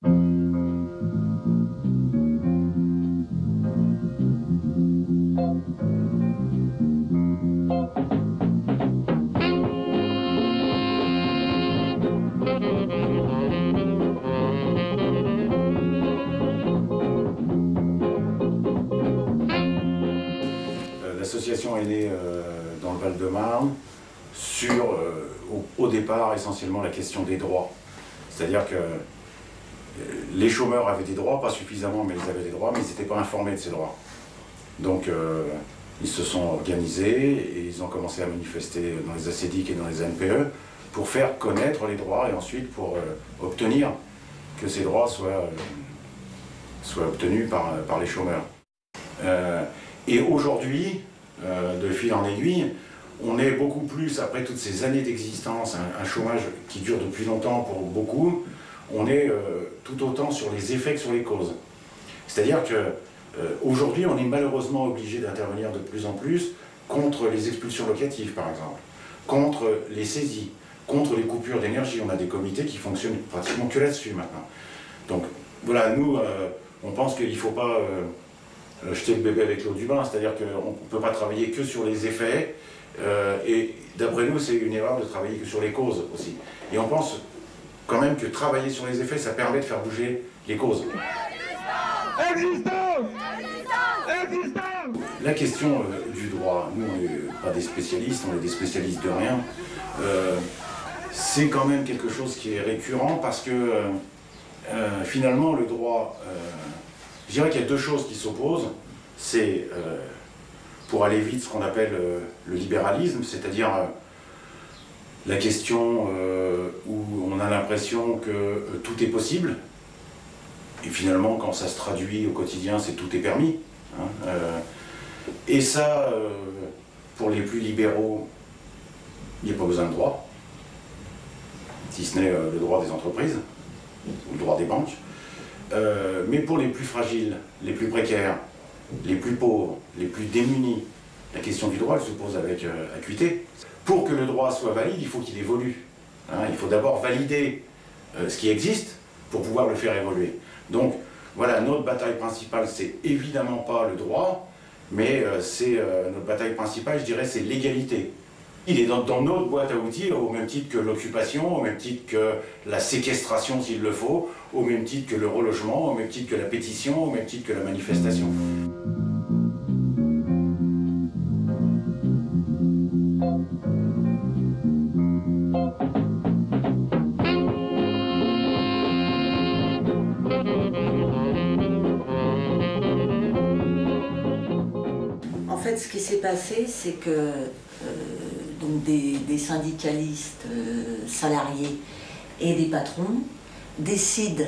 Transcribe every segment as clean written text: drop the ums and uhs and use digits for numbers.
L'association est née dans le Val-de-Marne sur, au départ, essentiellement la question des droits. C'est-à-dire que les chômeurs avaient des droits, pas suffisamment, mais ils avaient des droits, mais ils n'étaient pas informés de ces droits. Donc ils se sont organisés et ils ont commencé à manifester dans les ACDIC et dans les NPE pour faire connaître les droits et ensuite pour obtenir que ces droits soient obtenus par les chômeurs. Et aujourd'hui, de fil en aiguille, on est beaucoup plus, après toutes ces années d'existence, un chômage qui dure depuis longtemps pour beaucoup, on est tout autant sur les effets que sur les causes. C'est-à-dire qu'aujourd'hui, on est malheureusement obligé d'intervenir de plus en plus contre les expulsions locatives, par exemple, contre les saisies, contre les coupures d'énergie. On a des comités qui fonctionnent pratiquement que là-dessus maintenant. Donc voilà, nous, on pense qu'il ne faut pas jeter le bébé avec l'eau du bain, c'est-à-dire qu'on ne peut pas travailler que sur les effets, et d'après nous, c'est une erreur de travailler que sur les causes aussi. Et on pense quand même que travailler sur les effets, ça permet de faire bouger les causes. La question du droit, nous on n'est pas des spécialistes, on est des spécialistes de rien, c'est quand même quelque chose qui est récurrent parce que finalement le droit, je dirais qu'il y a deux choses qui s'opposent, c'est pour aller vite ce qu'on appelle le libéralisme, c'est-à-dire la question où on a l'impression que tout est possible, et finalement quand ça se traduit au quotidien, c'est tout est permis. Hein, et ça, pour les plus libéraux, il n'y a pas besoin de droit, si ce n'est le droit des entreprises, ou le droit des banques. Mais pour les plus fragiles, les plus précaires, les plus pauvres, les plus démunis, la question du droit elle se pose avec acuité. Pour que le droit soit valide, il faut qu'il évolue. Hein, il faut d'abord valider ce qui existe pour pouvoir le faire évoluer. Donc voilà, notre bataille principale, c'est évidemment pas le droit, mais notre bataille principale, je dirais, c'est l'égalité. Il est dans notre boîte à outils, au même titre que l'occupation, au même titre que la séquestration s'il le faut, au même titre que le relogement, au même titre que la pétition, au même titre que la manifestation. En fait, ce qui s'est passé, c'est que donc des syndicalistes salariés et des patrons décident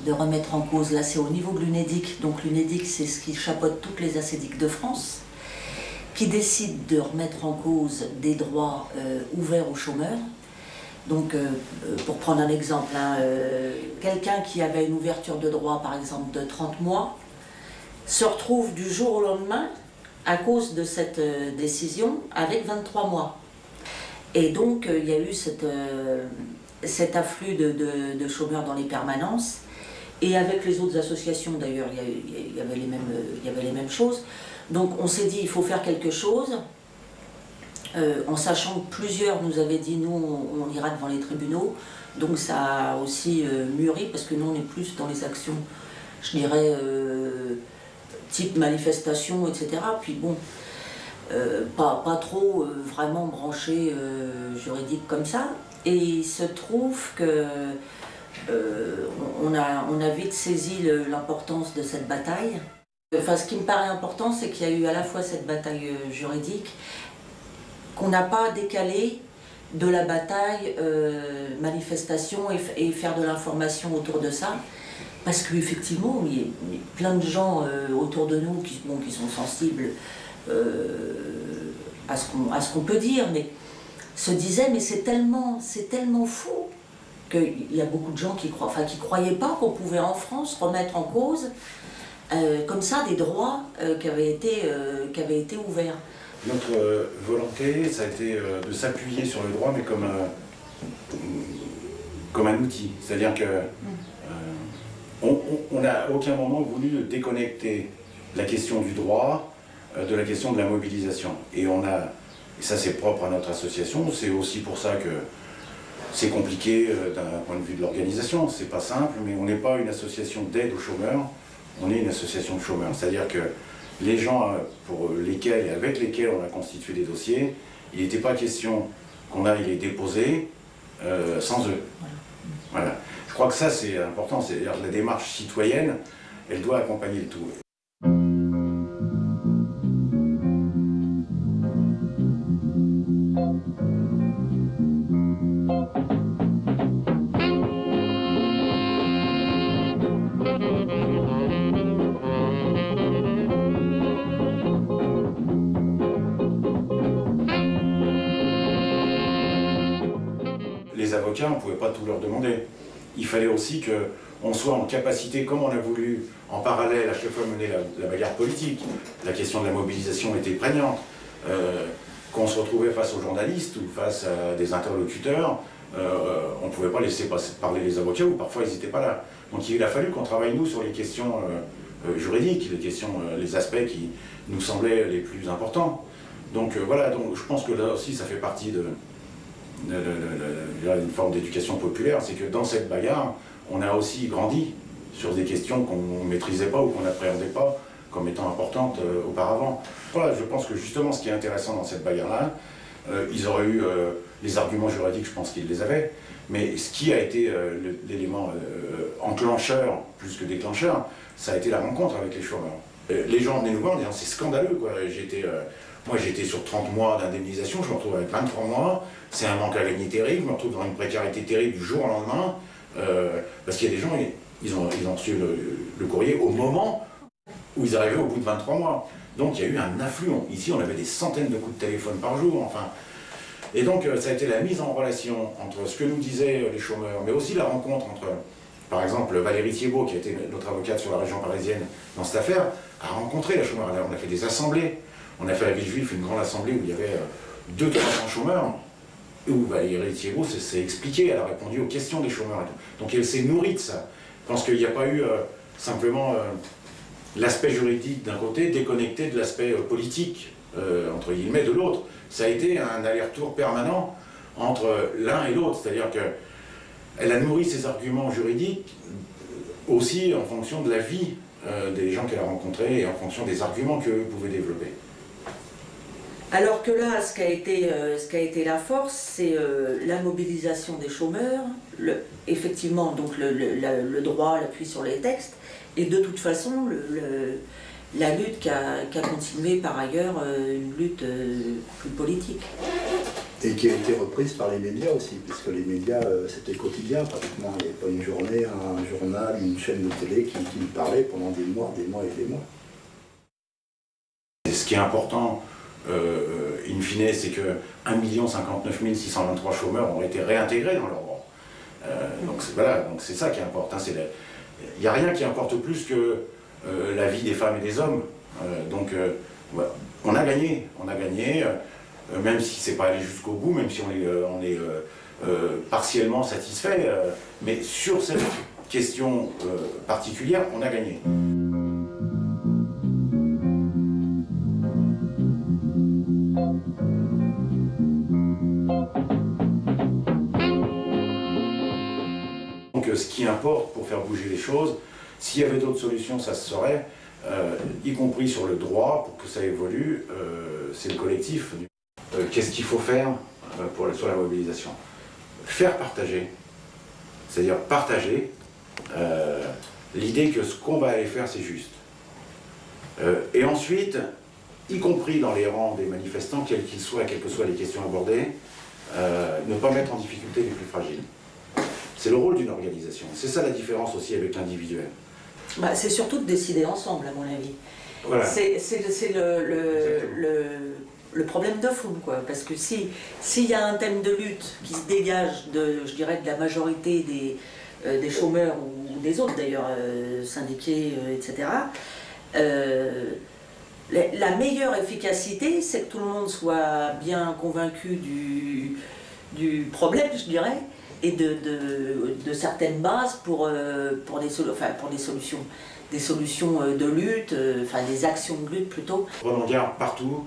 de remettre en cause, là c'est au niveau de l'UNEDIC, donc l'UNEDIC c'est ce qui chapeaute toutes les ACDIC de France, qui décide de remettre en cause des droits ouverts aux chômeurs. Donc pour prendre un exemple, hein, quelqu'un qui avait une ouverture de droit par exemple de 30 mois, se retrouve du jour au lendemain à cause de cette décision avec 23 mois. Et donc il y a eu cet afflux de chômeurs dans les permanences, et avec les autres associations d'ailleurs il y avait les mêmes choses. Donc on s'est dit il faut faire quelque chose, en sachant que plusieurs nous avaient dit nous on ira devant les tribunaux, donc ça a aussi mûri parce que nous on est plus dans les actions, je dirais, type manifestation, etc. Puis bon, pas trop vraiment branché juridique comme ça. Et il se trouve que on a vite saisi l'importance de cette bataille. Enfin, ce qui me paraît important, c'est qu'il y a eu à la fois cette bataille juridique, qu'on n'a pas décalé de la bataille manifestation et faire de l'information autour de ça. Parce qu'effectivement, il y a plein de gens autour de nous qui sont sensibles à ce qu'on peut dire, mais se disaient mais c'est tellement fou qu'il y a beaucoup de gens qui croyaient pas qu'on pouvait en France remettre en cause comme ça des droits qui avaient été ouverts. Notre volonté, ça a été de s'appuyer sur le droit, mais comme un outil. C'est-à-dire que on n'a à aucun moment voulu déconnecter la question du droit de la question de la mobilisation. Et ça c'est propre à notre association, c'est aussi pour ça que c'est compliqué d'un point de vue de l'organisation, c'est pas simple, mais on n'est pas une association d'aide aux chômeurs, on est une association de chômeurs. C'est-à-dire que les gens pour lesquels et avec lesquels on a constitué des dossiers, il n'était pas question qu'on aille les déposer sans eux. Voilà. Je crois que ça c'est important, c'est-à-dire que la démarche citoyenne, elle doit accompagner le tout. Les avocats, on ne pouvait pas tout leur demander. Il fallait aussi qu'on soit en capacité, comme on a voulu en parallèle à chaque fois mener la bagarre politique, la question de la mobilisation était prégnante, qu'on se retrouvait face aux journalistes ou face à des interlocuteurs, on ne pouvait pas laisser parler les avocats ou parfois ils n'étaient pas là. Donc il a fallu qu'on travaille nous sur les questions juridiques, les aspects qui nous semblaient les plus importants. Donc voilà, donc je pense que là aussi ça fait partie d'une forme d'éducation populaire, c'est que dans cette bagarre, on a aussi grandi sur des questions qu'on ne maîtrisait pas ou qu'on n'appréhendait pas comme étant importantes auparavant. Voilà, je pense que justement ce qui est intéressant dans cette bagarre-là, ils auraient eu les arguments juridiques, je pense qu'ils les avaient, mais ce qui a été l'élément enclencheur plus que déclencheur, ça a été la rencontre avec les chômeurs. Les gens venaient nous voir en disant c'est scandaleux, quoi. Moi j'étais sur 30 mois d'indemnisation, je me retrouve avec 23 mois, c'est un manque à gagner terrible, je me retrouve dans une précarité terrible du jour au lendemain, parce qu'il y a des gens, ils ont reçu le courrier au moment où ils arrivaient au bout de 23 mois. Donc il y a eu un afflux, ici on avait des centaines de coups de téléphone par jour, enfin. Et donc ça a été la mise en relation entre ce que nous disaient les chômeurs, mais aussi la rencontre entre, par exemple, Valérie Thiebaud, qui a été notre avocate sur la région parisienne dans cette affaire, a rencontré la chômeur. On a fait des assemblées. On a fait à Villejuif une grande assemblée où il y avait 200-300 chômeurs, où Valérie Thiebaud s'est expliquée, elle a répondu aux questions des chômeurs. Donc elle s'est nourrie de ça. Je pense qu'il n'y a pas eu simplement l'aspect juridique d'un côté, déconnecté de l'aspect politique, entre guillemets, de l'autre. Ça a été un aller-retour permanent entre l'un et l'autre. C'est-à-dire qu'elle a nourri ses arguments juridiques aussi en fonction de la vie des gens qu'elle a rencontrés et en fonction des arguments qu'eux pouvaient développer. Alors que là, ce qui a été la force, c'est la mobilisation des chômeurs, effectivement donc le droit, l'appui sur les textes, et de toute façon la lutte qui a continué par ailleurs, une lutte plus politique. Et qui a été reprise par les médias aussi, puisque les médias, c'était quotidien pratiquement. Il n'y avait pas une journée, un journal, une chaîne de télé qui parlait pendant des mois et des mois. Et ce qui est important, in fine, c'est que 1 059 623 chômeurs ont été réintégrés dans leur droit. Donc voilà, donc c'est ça qui importe. Hein, il n'y a rien qui importe plus que la vie des femmes et des hommes. Voilà. On a gagné. Même si c'est pas allé jusqu'au bout, même si on est partiellement satisfait, mais sur cette question particulière, on a gagné. Donc ce qui importe pour faire bouger les choses, s'il y avait d'autres solutions, ça se saurait, y compris sur le droit, pour que ça évolue, c'est le collectif. Qu'est-ce qu'il faut faire sur la mobilisation? Faire partager, c'est-à-dire partager l'idée que ce qu'on va aller faire, c'est juste. Et ensuite, y compris dans les rangs des manifestants, quels qu'ils soient, quelles que soient les questions abordées, ne pas mettre en difficulté les plus fragiles. C'est le rôle d'une organisation. C'est ça la différence aussi avec l'individuel. Bah, c'est surtout de décider ensemble, à mon avis. Voilà. C'est le problème de fond, quoi. Parce que s'il y a un thème de lutte qui se dégage je dirais, de la majorité des chômeurs ou des autres d'ailleurs, syndiqués, etc., la meilleure efficacité, c'est que tout le monde soit bien convaincu du problème, je dirais, et de certaines bases pour des solutions de lutte, enfin des actions de lutte plutôt. Prenons garde partout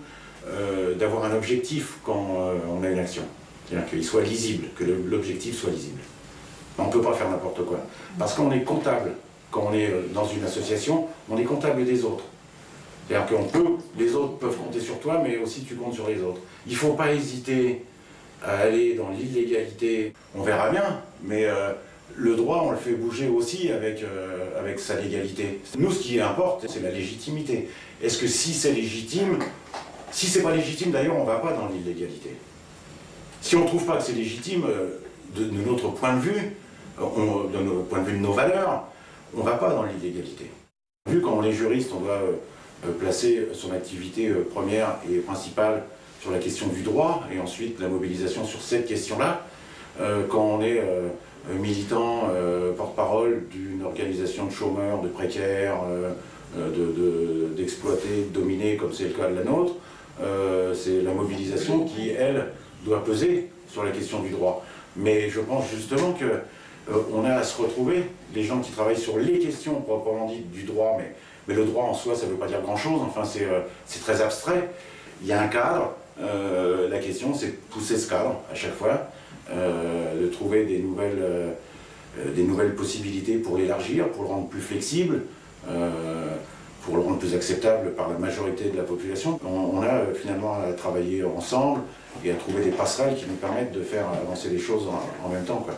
d'avoir un objectif quand on a une action. C'est-à-dire qu'il soit lisible, que l'objectif soit lisible. On ne peut pas faire n'importe quoi. Parce qu'on est comptable. Quand on est dans une association, on est comptable des autres. C'est-à-dire les autres peuvent compter sur toi, mais aussi tu comptes sur les autres. Il ne faut pas hésiter à aller dans l'illégalité. On verra bien, mais le droit, on le fait bouger aussi avec sa légalité. Nous, ce qui importe, c'est la légitimité. Est-ce que si c'est légitime, si c'est pas légitime d'ailleurs, on ne va pas dans l'illégalité. Si on ne trouve pas que c'est légitime, de notre point de vue, de nos valeurs, on ne va pas dans l'illégalité. Vu quand on est juriste, on doit placer son activité première et principale sur la question du droit, et ensuite la mobilisation sur cette question-là. Quand on est militant, porte-parole d'une organisation de chômeurs, de précaires, d'exploités, de dominés, comme c'est le cas de la nôtre, c'est la mobilisation qui, elle, doit peser sur la question du droit. Mais je pense justement qu'on a à se retrouver, les gens qui travaillent sur les questions proprement dites du droit, mais le droit en soi, ça ne veut pas dire grand-chose, enfin c'est très abstrait. Il y a un cadre, la question c'est de pousser ce cadre à chaque fois, de trouver des nouvelles possibilités pour l'élargir, pour le rendre plus flexible, pour le rendre plus acceptable par la majorité de la population. On a finalement à travailler ensemble et à trouver des passerelles qui nous permettent de faire avancer les choses en même temps, quoi.